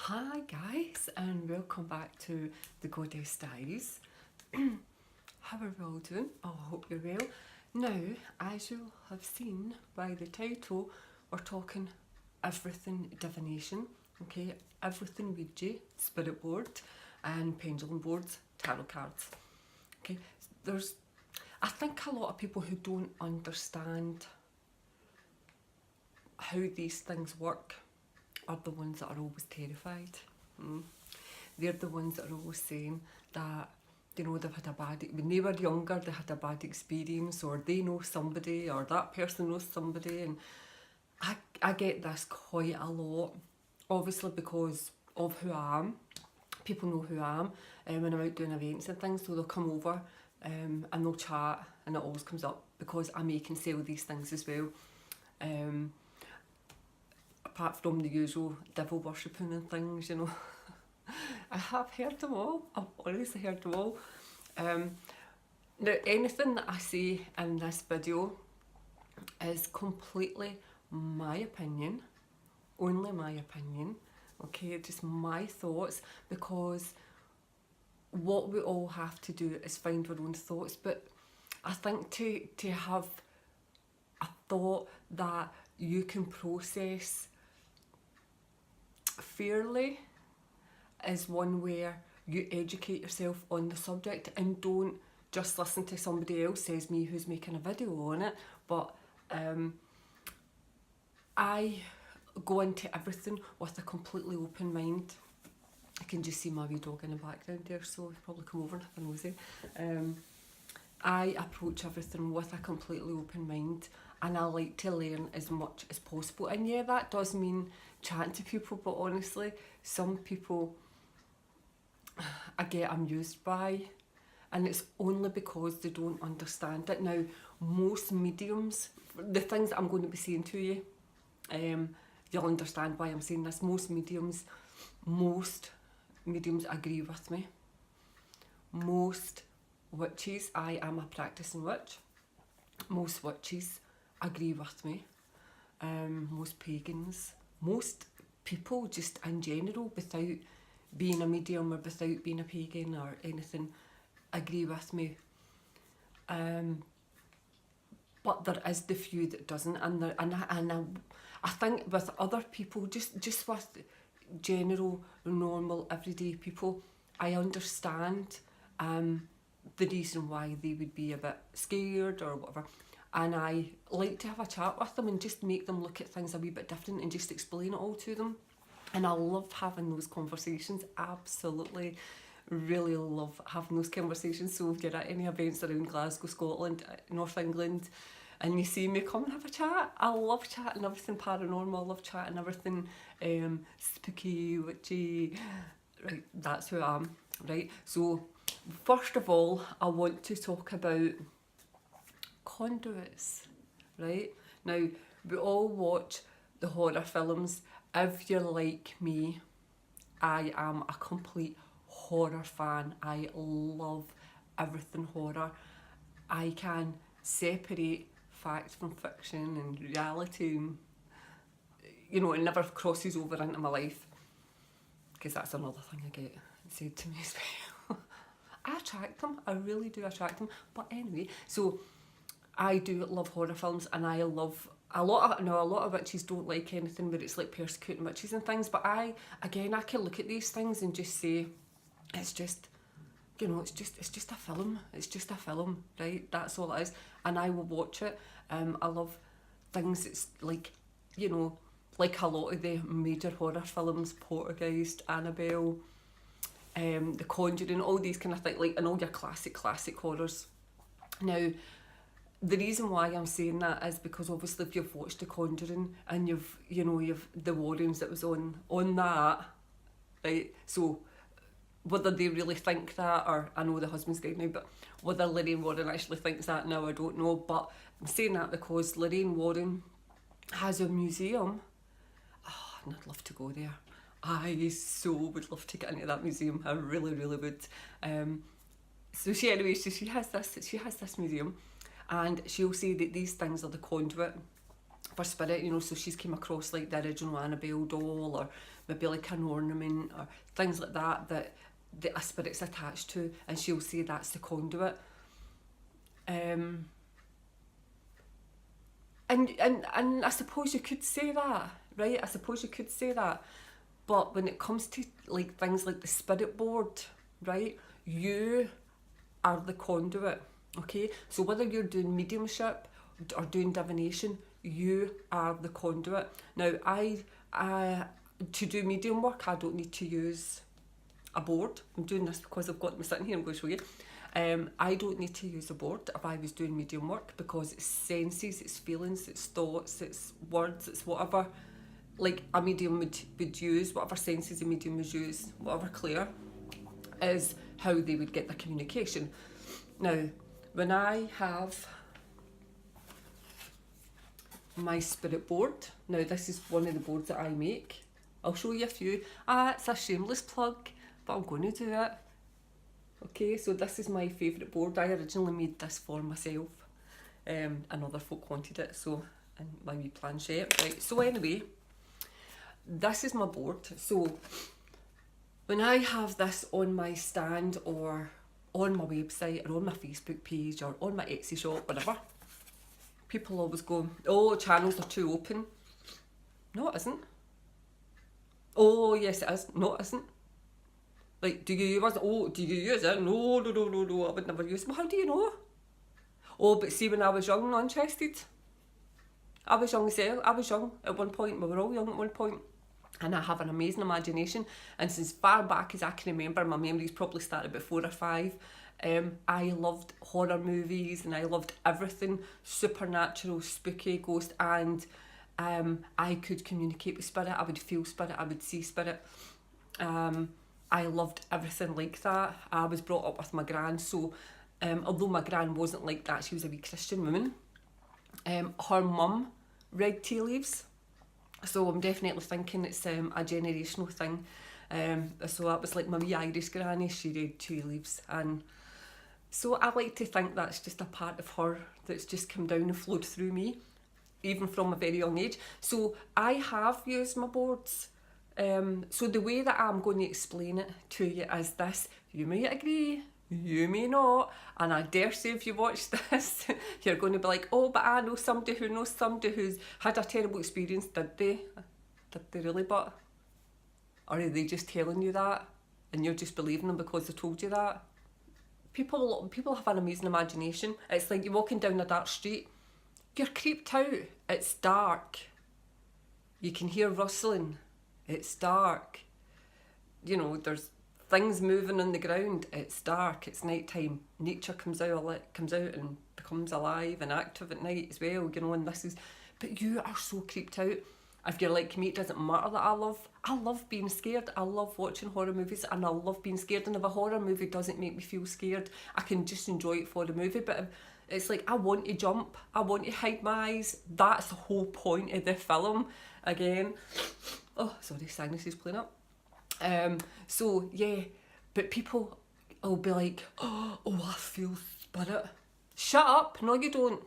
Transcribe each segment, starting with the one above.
Hi guys, and welcome back to the Goddess Diaries. How are we all doing? Oh, I hope you're well. Now, as you have seen by the title, we're talking everything divination, okay? Everything Ouija, spirit board, and pendulum boards, tarot cards. Okay, I think a lot of people who don't understand how these things work are the ones that are always terrified. They're the ones that are always saying that, you know, they've had a when they were younger, they had a bad experience, or they know somebody, or that person knows somebody. And I get this quite a lot, obviously because of who I am. People know who I am when I'm out doing events and things, so they'll come over and they'll chat, and it always comes up because I make and sell these things as well. Apart from the usual devil worshipping and things, you know. I have heard them all. I've honestly heard them all. Now, anything that I say in this video is completely my opinion, only my opinion, okay, just my thoughts, because what we all have to do is find our own thoughts. But I think to have a thought that you can process fairly is one where you educate yourself on the subject and don't just listen to somebody else, says me, who's making a video on it. But I go into everything with a completely open mind. I can just see my wee dog in the background there, so he'll probably come over and have a nosy. I approach everything with a completely open mind, and I like to learn as much as possible. And yeah, that does mean chatting to people, but honestly, some people I get amused by, and it's only because they don't understand it. Now, most mediums, the things that I'm going to be saying to you, you'll understand why I'm saying this. Most mediums agree with me. Most witches, I am a practicing witch, most witches agree with me. Most pagans, most people just in general, without being a medium or without being a pagan or anything, agree with me. But there is the few that doesn't, and I think with other people, just with general, normal, everyday people, I understand the reason why they would be a bit scared or whatever. And I like to have a chat with them and just make them look at things a wee bit different and just explain it all to them. And I love having those conversations, absolutely, really love having those conversations. So if you're at any events around Glasgow, Scotland, North England, and you see me, come and have a chat. I love chatting everything paranormal, I love chatting everything spooky, witchy. Right, that's who I am, right? So first of all, I want to talk about conduits, right? Now, we all watch the horror films. If you're like me, I am a complete horror fan. I love everything horror. I can separate fact from fiction and reality, and, you know, it never crosses over into my life, because that's another thing I get said to me as well. I attract them, I really do attract them. But anyway, so I do love horror films, and I love a lot of witches don't like anything where it's like persecuting witches and things, but I can look at these things and just say, it's just, you know, it's just a film. It's just a film, right? That's all it is. And I will watch it. I love things that's like, you know, like a lot of the major horror films, Poltergeist, Annabelle, The Conjuring, all these kind of things, like, and all your classic horrors. Now, the reason why I'm saying that is because obviously if you've watched The Conjuring and you've the Warrens that was on that, right? So whether they really think that, or I know the husband's dead now, but whether Lorraine Warren actually thinks that now, I don't know. But I'm saying that because Lorraine Warren has a museum. Oh, and I'd love to go there. I so would love to get into that museum. I really, really would. So she has this museum, and she'll say that these things are the conduit for spirit, you know, so she's came across like the original Annabelle doll, or maybe like an ornament, or things like that a spirit's attached to, and she'll say that's the conduit. And I suppose you could say that, right? I suppose you could say that. But when it comes to like things like the spirit board, right, you are the conduit, okay? So whether you're doing mediumship or doing divination, you are the conduit. Now, to do medium work, I don't need to use a board. I'm doing this because I've got them sitting here. I'm going to show you. I don't need to use a board if I was doing medium work, because it's senses, it's feelings, it's thoughts, it's words, it's whatever like a medium would use, whatever senses a medium would use, whatever clear, is how they would get their communication. Now, when I have my spirit board, now this is one of the boards that I make. I'll show you a few. It's a shameless plug, but I'm going to do it. Okay, so this is my favourite board. I originally made this for myself, and other folk wanted it, so in my wee planchette. Right, so anyway, this is my board. So when I have this on my stand, or on my website, or on my Facebook page, or on my Etsy shop, whatever, people always go, oh, channels are too open. No, it isn't. Oh, yes, it is. No, it isn't. Like, do you use it? Oh, do you use it? No, I would never use it. Well, how do you know? Oh, but see, when I was young and uninterested, I was young as hell. I was young at one point. We were all young at one point. And I have an amazing imagination. And since far back as I can remember, my memories probably started about 4 or 5. I loved horror movies, and I loved everything supernatural, spooky, ghost, and I could communicate with spirit. I would feel spirit. I would see spirit. I loved everything like that. I was brought up with my gran, so although my gran wasn't like that, she was a wee Christian woman. Her mum read tea leaves, so I'm definitely thinking it's a generational thing. So that was like my wee Irish granny, she read tea leaves, and so I like to think that's just a part of her that's just come down and flowed through me, even from a very young age. So I have used my boards. So the way that I'm going to explain it to you is this. You may agree, you may not, and I dare say if you watch this, you're going to be like, oh, but I know somebody who knows somebody who's had a terrible experience. Did they? Did they really? But or are they just telling you that and you're just believing them because they told you that? People have an amazing imagination. It's like you're walking down a dark street, you're creeped out. It's dark. You can hear rustling. It's dark. You know, there's things moving on the ground. It's dark. It's night time. Nature comes out and becomes alive and active at night as well. You know, and this is. But you are so creeped out. If you're like me, it doesn't matter that I love being scared. I love watching horror movies, and I love being scared. And if a horror movie doesn't make me feel scared, I can just enjoy it for the movie. But if it's like I want to jump, I want to hide my eyes. That's the whole point of the film. Again, oh, sorry, sinus is playing up. So yeah, but people will be like, oh, I feel spirit. Shut up! No, you don't.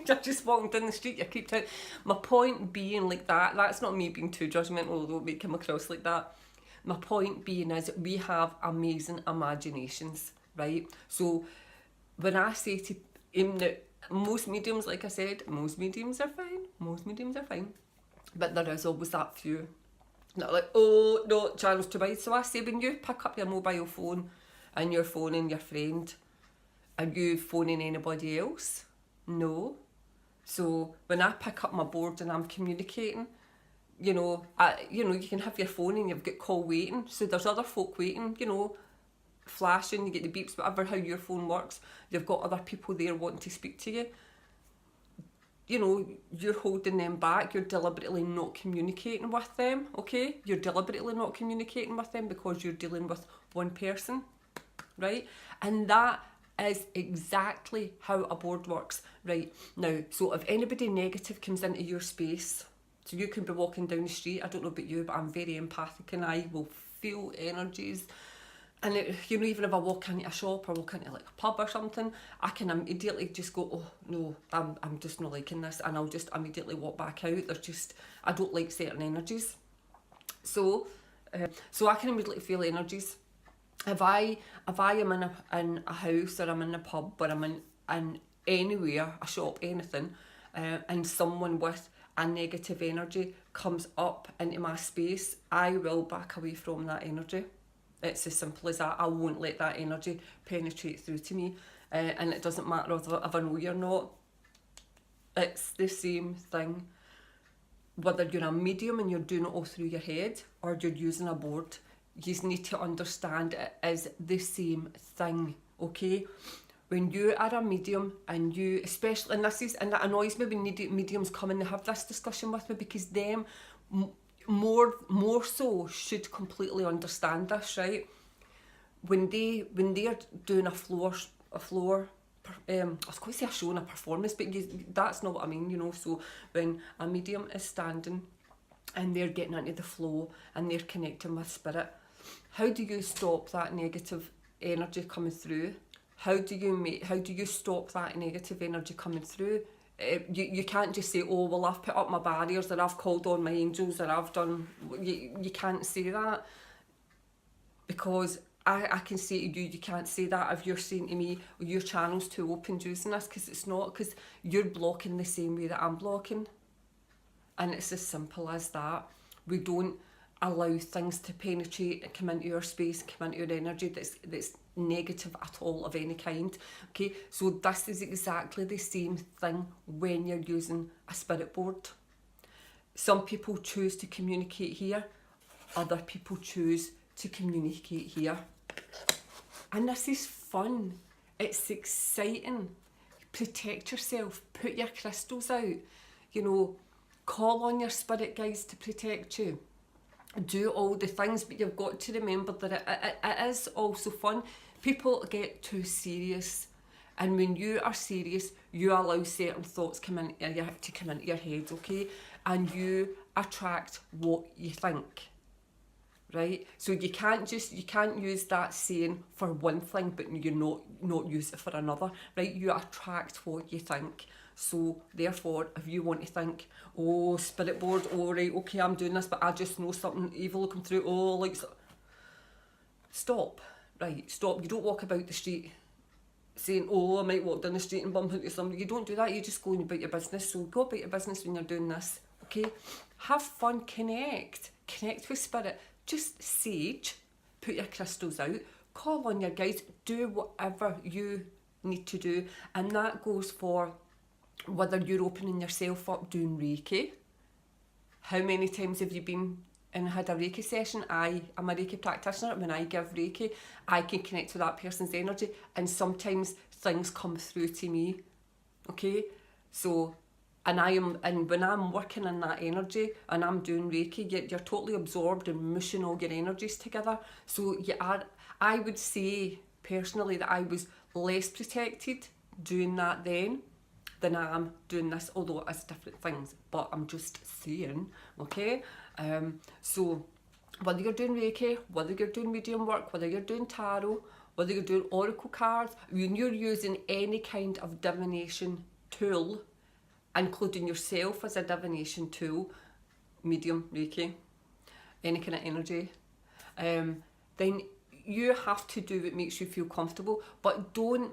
You're just walking down the street. You're creeped out. My point being, like that's not me being too judgmental, although it may come across like that. My point being is we have amazing imaginations, right? So when I say to most mediums, like I said, most mediums are fine. But there is always that few that are like, oh, no, channel's too wide. So I say, when you pick up your mobile phone and you're phoning your friend, are you phoning anybody else? No. So when I pick up my board and I'm communicating, you know, you can have your phone and you've got call waiting. So there's other folk waiting, you know, flashing, you get the beeps, whatever, how your phone works. You've got other people there wanting to speak to you. You know, you're holding them back. You're deliberately not communicating with them, okay? You're deliberately not communicating with them because you're dealing with one person, right? And that is exactly how a board works, right? Now, so if anybody negative comes into your space, so you can be walking down the street, I don't know about you, but I'm very empathic and I will feel energies And even if I walk into a shop or walk into like a pub or something, I can immediately just go, oh no, I'm just not liking this, and I'll just immediately walk back out. I don't like certain energies. So I can immediately feel energies. If I am in a house, or I'm in a pub, or I'm in anywhere, a shop, anything, and someone with a negative energy comes up into my space, I will back away from that energy. It's as simple as that. I won't let that energy penetrate through to me. And it doesn't matter if I know you're not. It's the same thing. Whether you're a medium and you're doing it all through your head, or you're using a board, you need to understand it is the same thing, okay? When you are a medium, and you, especially, and that annoys me when mediums come and they have this discussion with me, because them more so should completely understand this, right? When they're doing a floor, I was going to say a show and a performance, but that's not what I mean, So when a medium is standing and they're getting into the flow and they're connecting with spirit, how do you stop that negative energy coming through? How do you stop that negative energy coming through? You can't just say, oh well, I've put up my barriers, or I've called on my angels, or I've done. You can't say that, because I can say to you can't say that if you're saying to me, oh, your channel's too open using this, because it's not, because you're blocking the same way that I'm blocking. And it's as simple as that. We don't allow things to penetrate and come into your space, come into your energy that's negative at all, of any kind. Okay, so this is exactly the same thing when you're using a spirit board. Some people choose to communicate here, other people choose to communicate here. And this is fun. It's exciting. Protect yourself. Put your crystals out. Call on your spirit guides to protect you. Do all the things, but you've got to remember that it is also fun. People get too serious, and when you are serious, you allow certain thoughts to come into your head, okay? And you attract what you think, right? So you can't use that saying for one thing, but you not use it for another, right? You attract what you think. So therefore, if you want to think, oh, spirit board, oh right, okay, I'm doing this, but I just know something evil will come through, oh, like, stop, right, stop. You don't walk about the street saying, oh, I might walk down the street and bump into somebody. You don't do that, you just go about your business. So go about your business when you're doing this, okay? Have fun, connect with spirit. Just sage, put your crystals out, call on your guides, do whatever you need to do. And that goes for whether you're opening yourself up doing Reiki. How many times have you been and had a Reiki session? I am a Reiki practitioner. When I give Reiki, I can connect with that person's energy, and sometimes things come through to me, okay? So, and when I'm working in that energy and I'm doing Reiki, you're totally absorbed and mushing all your energies together. So I would say personally that I was less protected doing that then than I am doing this, although it is different things, but I'm just saying, okay? So whether you're doing Reiki, whether you're doing medium work, whether you're doing tarot, whether you're doing oracle cards, when you're using any kind of divination tool, including yourself as a divination tool, medium, Reiki, any kind of energy, then you have to do what makes you feel comfortable, but don't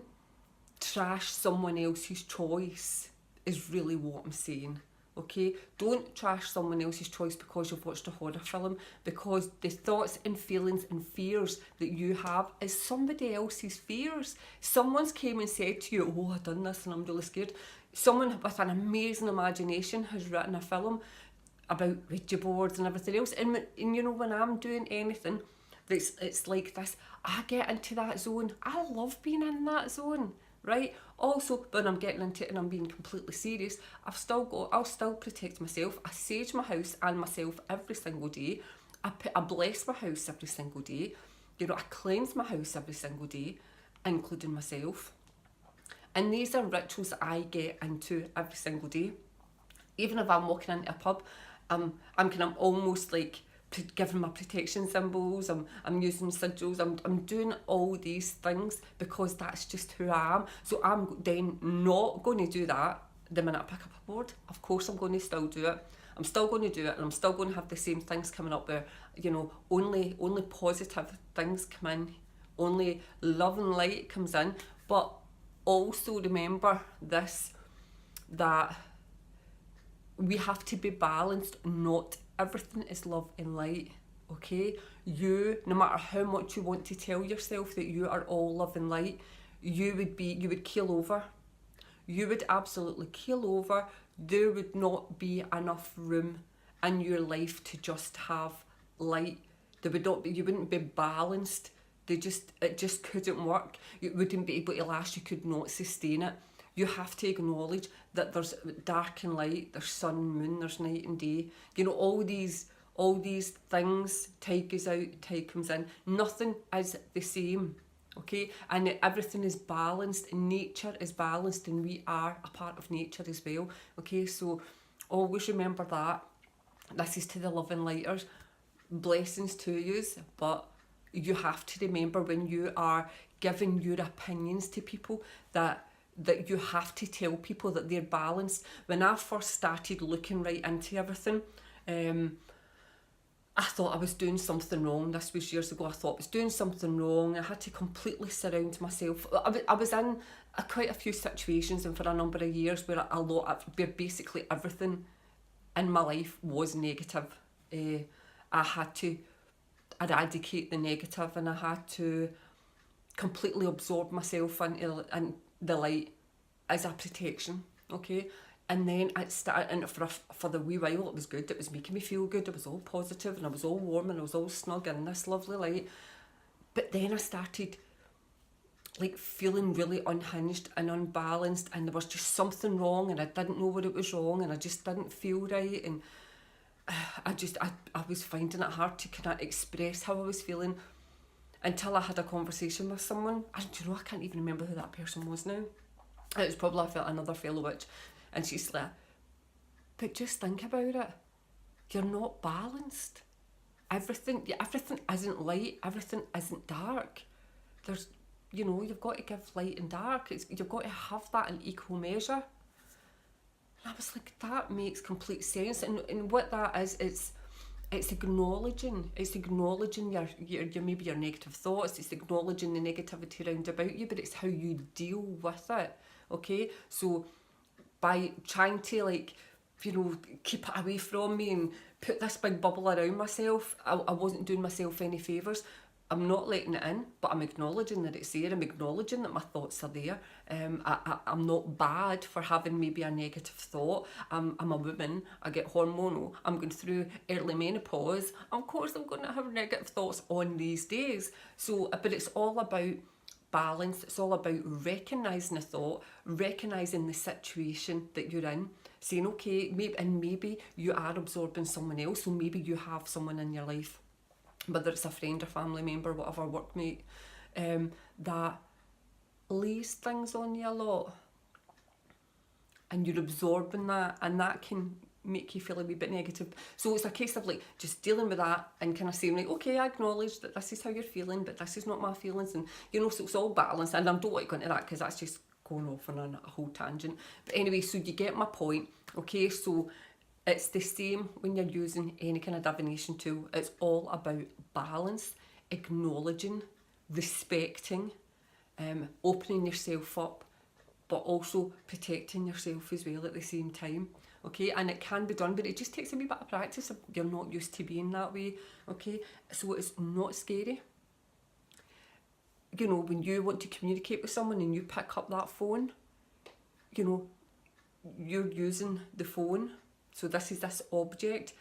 trash someone else's choice, is really what I'm saying, okay? Don't trash someone else's choice because you've watched a horror film, because the thoughts and feelings and fears that you have is somebody else's fears. Someone's came and said to you, oh, I've done this and I'm really scared. Someone with an amazing imagination has written a film about Ouija boards and everything else, and when I'm doing anything it's like this, I get into that zone. I love being in that zone, right? Also, when I'm getting into it and I'm being completely serious, I'll still protect myself. I sage my house and myself every single day. I bless my house every single day. I cleanse my house every single day, including myself. And these are rituals that I get into every single day. Even if I'm walking into a pub, I'm kind of almost like giving my protection symbols, I'm using sigils, I'm doing all these things because that's just who I am. So I'm then not going to do that the minute I pick up a board. Of course I'm going to still do it. I'm still going to do it, and I'm still going to have the same things coming up where, you know, only positive things come in, only love and light comes in. But also remember this, that we have to be balanced. Not everything is love and light, okay? You, no matter how much you want to tell yourself that you are all love and light, you would keel over. You would absolutely keel over. There would not be enough room in your life to just have light. There would not be, you wouldn't be balanced. It just couldn't work. You wouldn't be able to last. You could not sustain it. You have to acknowledge that there's dark and light, there's sun, moon, there's night and day. You know, all these things, tide goes out, tide comes in. Nothing is the same, okay? And everything is balanced. Nature is balanced, and we are a part of nature as well, okay? So always remember that. This is to the love and lighters. Blessings to you, but you have to remember when you are giving your opinions to people that you have to tell people that they're balanced. When I first started looking right into everything, I thought I was doing something wrong. This was years ago. I thought I was doing something wrong. I had to completely surround myself. I was in quite a few situations, and for a number of years, where where basically everything in my life was negative. I had to eradicate the negative, and I had to completely absorb myself into the light as a protection, okay? And then it started, and for the wee while it was good. It was making me feel good. It was all positive, and I was all warm, and I was all snug in this lovely light. But then I started like feeling really unhinged and unbalanced, and there was just something wrong, and I didn't know what it was wrong, and I just didn't feel right, and I was finding it hard to kind of express how I was feeling until I had a conversation with someone. And you know, I can't even remember who that person was now. It was probably another fellow witch, and she's like, but just think about it. You're not balanced. Everything isn't light. Everything isn't dark. There's, you know, you've got to give light and dark. You've got to have that in equal measure. And I was like, that makes complete sense. And what that is, it's acknowledging your maybe your negative thoughts. It's acknowledging the negativity around about you, but it's how you deal with it. Okay, so by trying to, like, you know, keep it away from me and put this big bubble around myself, I wasn't doing myself any favours. I'm not letting it in, but I'm acknowledging that it's there. I'm acknowledging that my thoughts are there. I'm not bad for having maybe a negative thought. I'm a woman. I get hormonal. I'm going through early menopause. Of course, I'm going to have negative thoughts on these days. So, but it's all about balance. It's all about recognising a thought, recognising the situation that you're in, saying, okay, maybe you are absorbing someone else, so maybe you have someone in your life, whether it's a friend or family member, whatever, workmate, that lays things on you a lot, and you're absorbing that, and that can make you feel a wee bit negative. So it's a case of like just dealing with that and kind of saying, like, okay, I acknowledge that this is how you're feeling, but this is not my feelings, and you know, so it's all balanced. And I don't want to go into that because that's just going off on a whole tangent. But anyway, so you get my point. Okay, so it's the same when you're using any kind of divination tool. It's all about balance, acknowledging, respecting, opening yourself up, but also protecting yourself as well at the same time. Okay, and it can be done, but it just takes a wee bit of practice if you're not used to being that way. Okay, so it's not scary. You know, when you want to communicate with someone and you pick up that phone, you know, you're using the phone. So this is this object,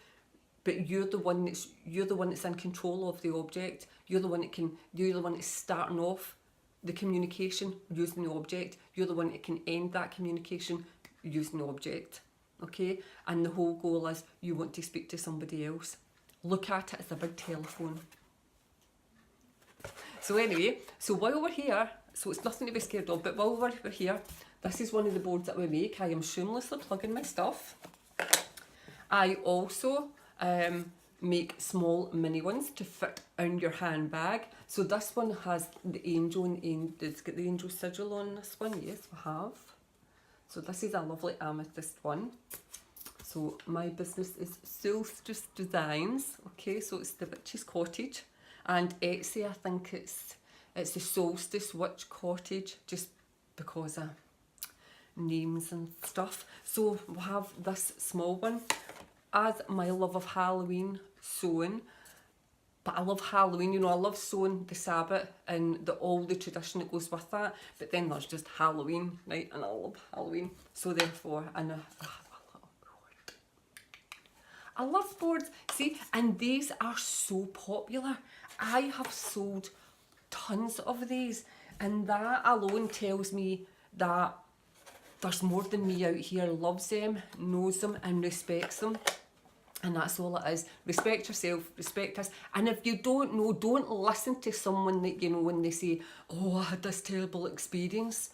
but you're the one that's in control of the object. You're the one that's starting off the communication using the object. You're the one that can end that communication using the object. Okay? And the whole goal is you want to speak to somebody else. Look at it as a big telephone. So anyway, so while we're here, so it's nothing to be scared of, but while we're here, this is one of the boards that we make. I am shamelessly plugging my stuff. I also make small mini ones to fit in your handbag. So this one has the angel, and it's got the angel sigil on this one. Yes, we have. So this is a lovely amethyst one. So my business is Solstice Designs. Okay, so it's the Witch's Cottage, and Etsy, I think it's the Solstice Witch Cottage, just because of names and stuff. So we'll have this small one. As my love of Halloween sewing, but I love Halloween, you know, I love sewing the Sabbath and all the tradition that goes with that, but then there's just Halloween, right, and I love Halloween, so therefore, and I love boards, see, and these are so popular. I have sold tons of these, and that alone tells me that there's more than me out here loves them, knows them, and respects them. And that's all it is. Respect yourself, respect us. And if you don't know, don't listen to someone that, you know, when they say, oh, I had this terrible experience.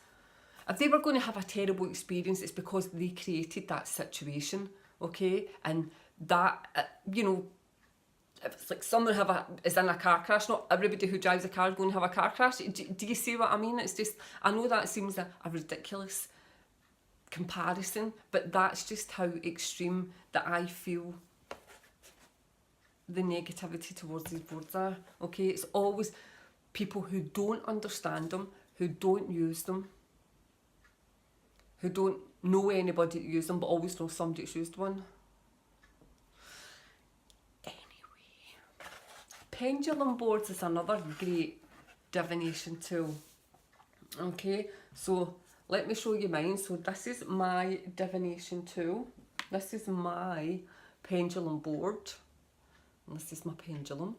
If they were going to have a terrible experience, it's because they created that situation, okay? And that, you know, if it's like someone is in a car crash, not everybody who drives a car is going to have a car crash. Do you see what I mean? It's just, I know that seems a ridiculous comparison, but that's just how extreme that I feel the negativity towards these boards are. Okay, it's always people who don't understand them, who don't use them, who don't know anybody that uses them, but always know somebody that's used one. Anyway, pendulum boards is another great divination tool. Okay, so let me show you mine. So this is my divination tool. This is my pendulum board. This is my pendulum.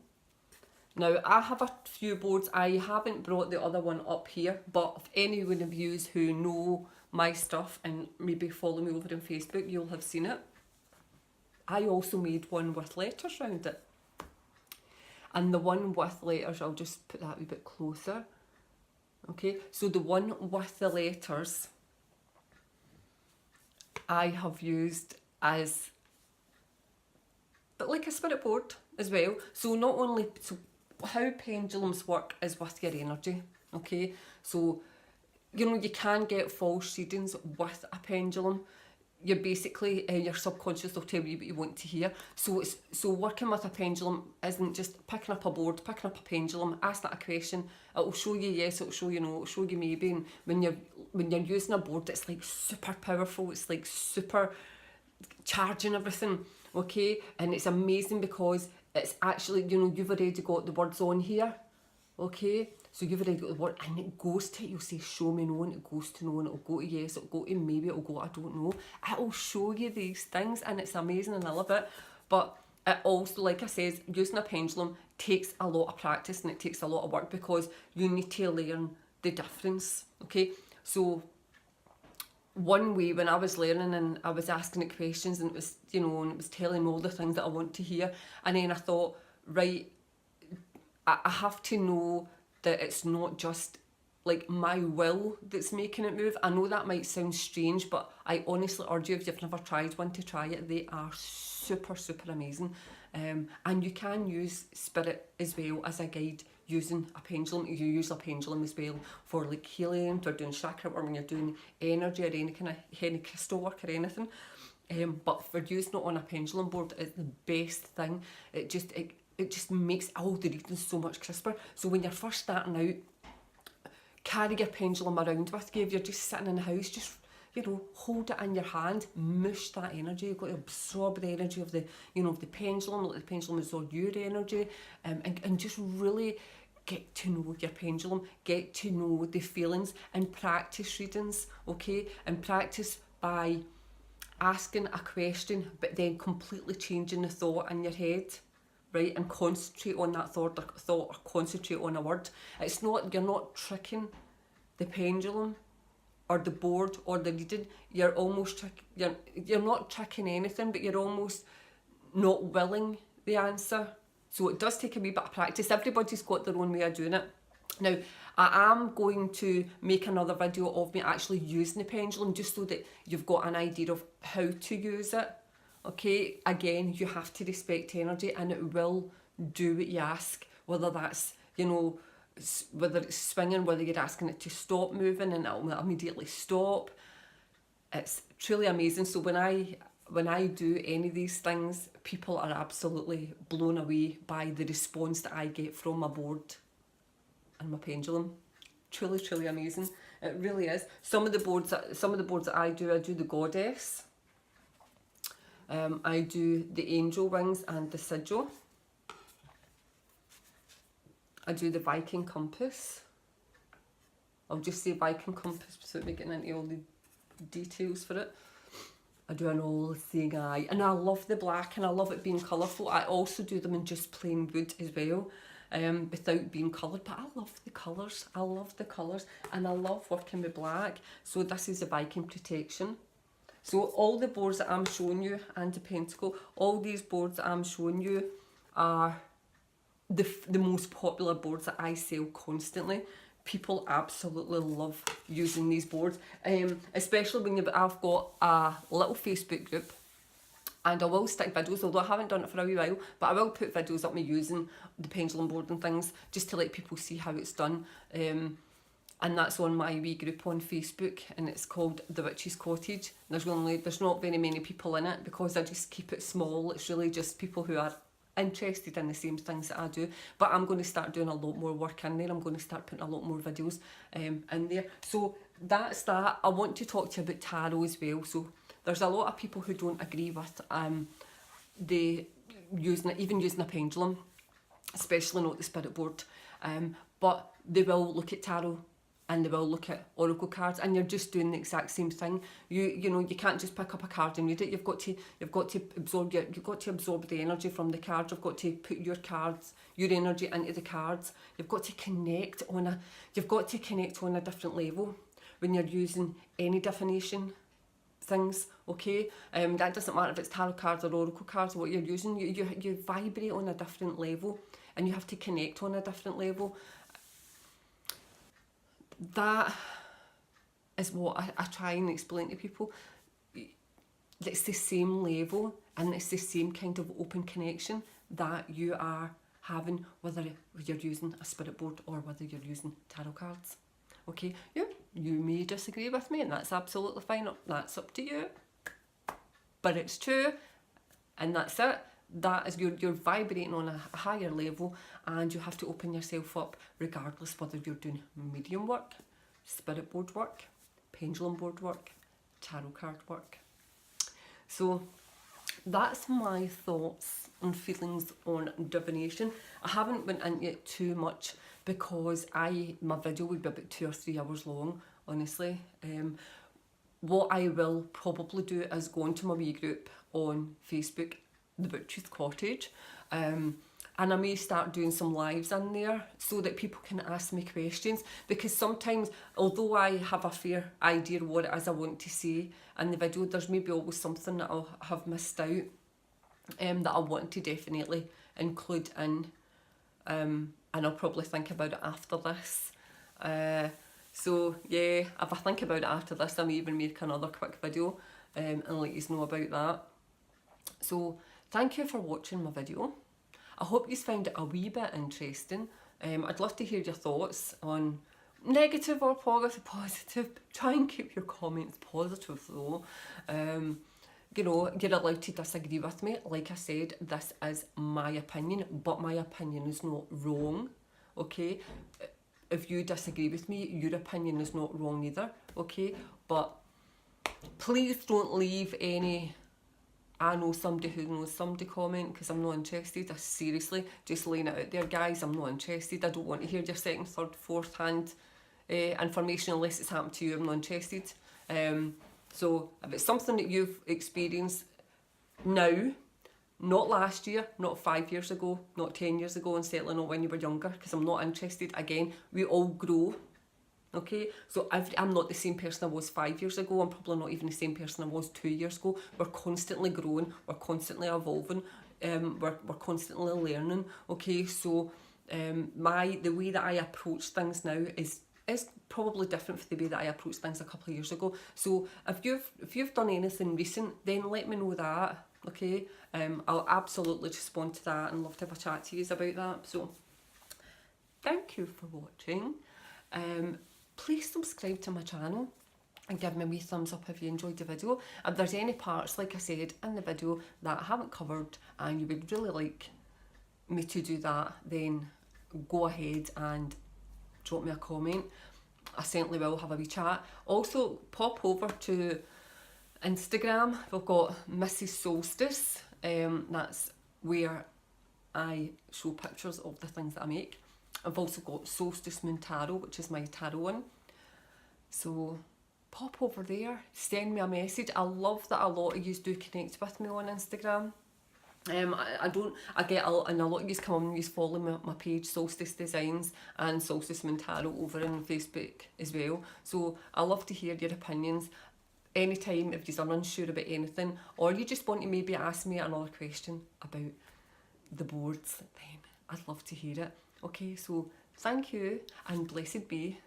Now, I have a few boards. I haven't brought the other one up here, but if anyone of you who know my stuff and maybe follow me over on Facebook, you'll have seen it. I also made one with letters around it. And the one with letters, I'll just put that a wee bit closer. Okay, so the one with the letters I have used as, but like a spirit board as well. So not only, so how pendulums work is with your energy, okay? So, you know, you can get false readings with a pendulum. You're basically, your subconscious will tell you what you want to hear. So working with a pendulum isn't just picking up a board, picking up a pendulum, ask that a question, it'll show you yes, it'll show you no, it'll show you maybe. And when you're using a board, it's like super powerful, it's like super charging everything, okay? And it's amazing because it's actually, you know, you've already got the words on here, okay? So you've already got the word, and it goes to, you'll say show me no, and it goes to no, and it'll go to yes, it'll go to maybe, it'll go I don't know. It'll show you these things, and it's amazing, and I love it. But it also, like I said, using a pendulum takes a lot of practice, and it takes a lot of work because you need to learn the difference, okay? So one way when I was learning and I was asking it questions, and it was, you know, and it was telling me all the things that I want to hear, and then I thought, right, I have to know that it's not just like my will that's making it move. I know that might sound strange, but I honestly urge you, if you've never tried one, to try it. They are super, super amazing. And you can use spirit as well as a guide using a pendulum. You use a pendulum as well for like healing, for doing chakra work, when you're doing energy or any kind of crystal work or anything. But for using it on a pendulum board is the best thing. It just makes all the readings so much crisper. So when you're first starting out, carry your pendulum around with you. If you're just sitting in the house, just, you know, hold it in your hand, mush that energy. You've got to absorb the energy of the, you know, of the pendulum, like the pendulum is all your energy, and just really get to know your pendulum, get to know the feelings, and practice readings, okay? And practice by asking a question, but then completely changing the thought in your head, right? And concentrate on that thought or concentrate on a word. It's not, you're not tricking the pendulum or the board or the reading. You're almost you're not tricking anything, but you're almost not willing the answer. So it does take a wee bit of practice. Everybody's got their own way of doing it. Now, I am going to make another video of me actually using the pendulum, just so that you've got an idea of how to use it. Okay, again, you have to respect energy, and it will do what you ask, whether that's, you know, whether it's swinging, whether you're asking it to stop moving and it'll immediately stop. It's truly amazing. So when I do any of these things, people are absolutely blown away by the response that I get from my board and my pendulum. Truly, truly amazing. It really is. Some of the boards that I do the goddess. I do the angel wings and the sigil. I do the Viking compass. I'll just say Viking compass without me getting into all the details for it. I do an all seeing eye, and I love the black, and I love it being colourful. I also do them in just plain wood as well, without being coloured, but I love the colours. I love the colours, and I love working with black. So this is the Viking protection. So all the boards that I'm showing you, and the pentacle, all these boards that I'm showing you are the most popular boards that I sell constantly. People absolutely love using these boards, especially when I've got a little Facebook group, and I will stick videos, although I haven't done it for a wee while, but I will put videos up me using the pendulum board and things, just to let people see how it's done. And that's on my wee group on Facebook, and it's called The Witch's Cottage. There's not very many people in it, because I just keep it small. It's really just people who are interested in the same things that I do, but I'm going to start doing a lot more work in there. I'm going to start putting a lot more videos in there. So that's that. I want to talk to you about tarot as well. So there's a lot of people who don't agree with using a pendulum, especially not the spirit board, but they will look at tarot and they will look at oracle cards, and you're just doing the exact same thing. You know, you can't just pick up a card and read it. You've got to absorb the energy from the cards. You've got to put your energy into the cards. You've got to connect on a different level when you're using any divination things. Okay, that doesn't matter if it's tarot cards or oracle cards. What you're using, you vibrate on a different level, and you have to connect on a different level. That is what I try and explain to people. It's the same level, and it's the same kind of open connection that you are having, whether you're using a spirit board or whether you're using tarot cards. Okay, you may disagree with me, and that's absolutely fine. That's up to you. But it's true, and that's it. That is, you're vibrating on a higher level, and you have to open yourself up regardless whether you're doing medium work, spirit board work, pendulum board work, tarot card work. So that's my thoughts and feelings on divination. I haven't went into it too much because my video would be about 2 or 3 hours long, honestly. What I will probably do is go into my wee group on Facebook, The Witch's Cottage, and I may start doing some lives in there so that people can ask me questions, because sometimes, although I have a fair idea of what it is I want to say in the video, there's maybe always something that I'll have missed out, that I want to definitely include in, and I'll probably think about it after this. So yeah, if I think about it after this, I may even make another quick video and let you know about that. So thank you for watching my video. I hope you found it a wee bit interesting. I'd love to hear your thoughts on negative or positive. Try and keep your comments positive though. You know, you're allowed to disagree with me. Like I said, this is my opinion, but my opinion is not wrong. Okay? If you disagree with me, your opinion is not wrong either. Okay? But please don't leave any I know somebody who knows somebody comment, because I'm not interested. I seriously, just laying it out there, guys, I'm not interested. I don't want to hear your second, third, fourth hand information unless it's happened to you. I'm not interested. So if it's something that you've experienced now, not last year, not 5 years ago, not 10 years ago, and certainly not when you were younger, because I'm not interested. Again, we all grow. Okay, so I'm not the same person I was 5 years ago. I'm probably not even the same person I was 2 years ago. We're constantly growing. We're constantly evolving. We're constantly learning. Okay, so the way that I approach things now is probably different from the way that I approached things a couple of years ago. So if you've done anything recent, then let me know that. okay? I'll absolutely respond to that and love to have a chat to you about that. So thank you for watching. Please subscribe to my channel and give me a wee thumbs up if you enjoyed the video. If there's any parts, like I said, in the video that I haven't covered and you would really like me to do that, then go ahead and drop me a comment. I certainly will have a wee chat. Also, pop over to Instagram. We've got Mrs. Solstice. That's where I show pictures of the things that I make. I've also got Solstice Moon Tarot, which is my tarot one. So pop over there, send me a message. I love that a lot of you do connect with me on Instagram. I get a lot of you come on and you follow my page, Solstice Designs and Solstice Moon Tarot, over on Facebook as well. So I love to hear your opinions. Anytime if you're unsure about anything, or you just want to maybe ask me another question about the boards, then I'd love to hear it. Okay, so thank you and blessed be.